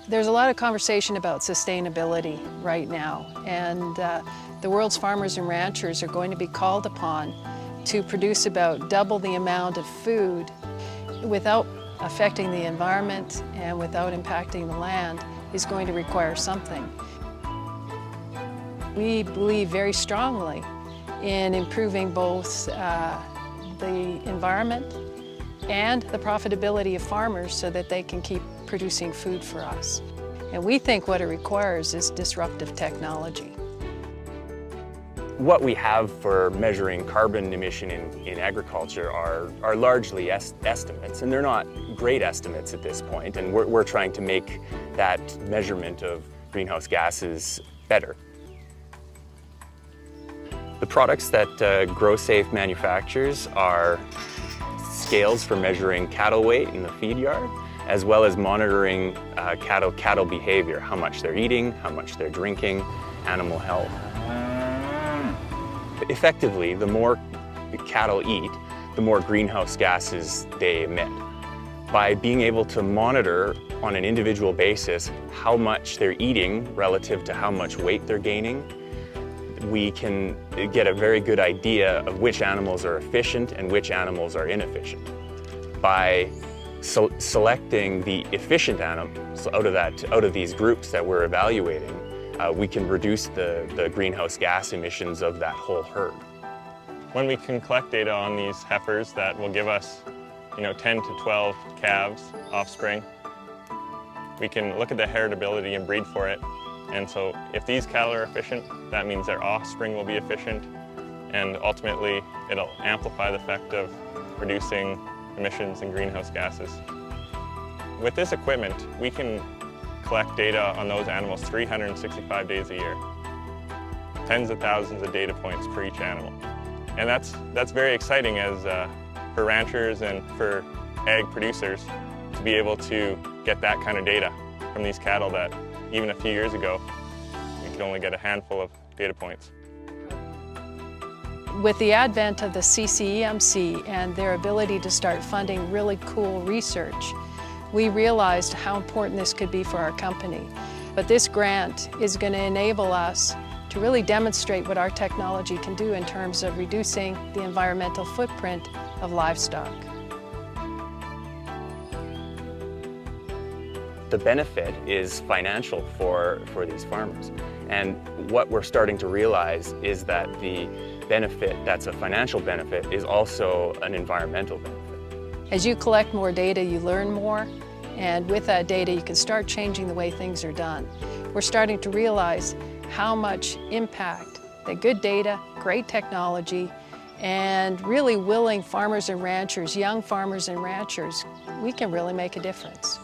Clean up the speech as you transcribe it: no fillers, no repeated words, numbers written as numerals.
There's a lot of conversation about sustainability right now, and the world's farmers and ranchers are going to be called upon to produce about double the amount of food without affecting the environment and without impacting the land is going to require something. We believe very strongly in improving both the environment and the profitability of farmers so that they can keep producing food for us. And we think what it requires is disruptive technology. What we have for measuring carbon emission in agriculture are largely estimates, and they're not great estimates at this point, and we're trying to make that measurement of greenhouse gases better. The products that GrowSafe manufactures are scales for measuring cattle weight in the feed yard, as well as monitoring cattle behavior, how much they're eating, how much they're drinking, animal health. Effectively, the more cattle eat, the more greenhouse gases they emit. By being able to monitor on an individual basis how much they're eating relative to how much weight they're gaining, we can get a very good idea of which animals are efficient and which animals are inefficient. By selecting the efficient animals out of these groups that we're evaluating, we can reduce the greenhouse gas emissions of that whole herd. When we can collect data on these heifers that will give us 10 to 12 calves, offspring, we can look at the heritability and breed for it. And so if these cattle are efficient, that means their offspring will be efficient, and ultimately it'll amplify the effect of reducing emissions and greenhouse gases. With this equipment, we can collect data on those animals 365 days a year. Tens of thousands of data points for each animal. And that's very exciting for ranchers and for ag producers to be able to get that kind of data from these cattle that even a few years ago, we could only get a handful of data points. With the advent of the CCEMC and their ability to start funding really cool research, we realized how important this could be for our company. But this grant is going to enable us to really demonstrate what our technology can do in terms of reducing the environmental footprint of livestock. The benefit is financial for these farmers. And what we're starting to realize is that the benefit that's a financial benefit is also an environmental benefit. As you collect more data, you learn more, and with that data you can start changing the way things are done. We're starting to realize how much impact that good data, great technology, and really willing farmers and ranchers, young farmers and ranchers, we can really make a difference.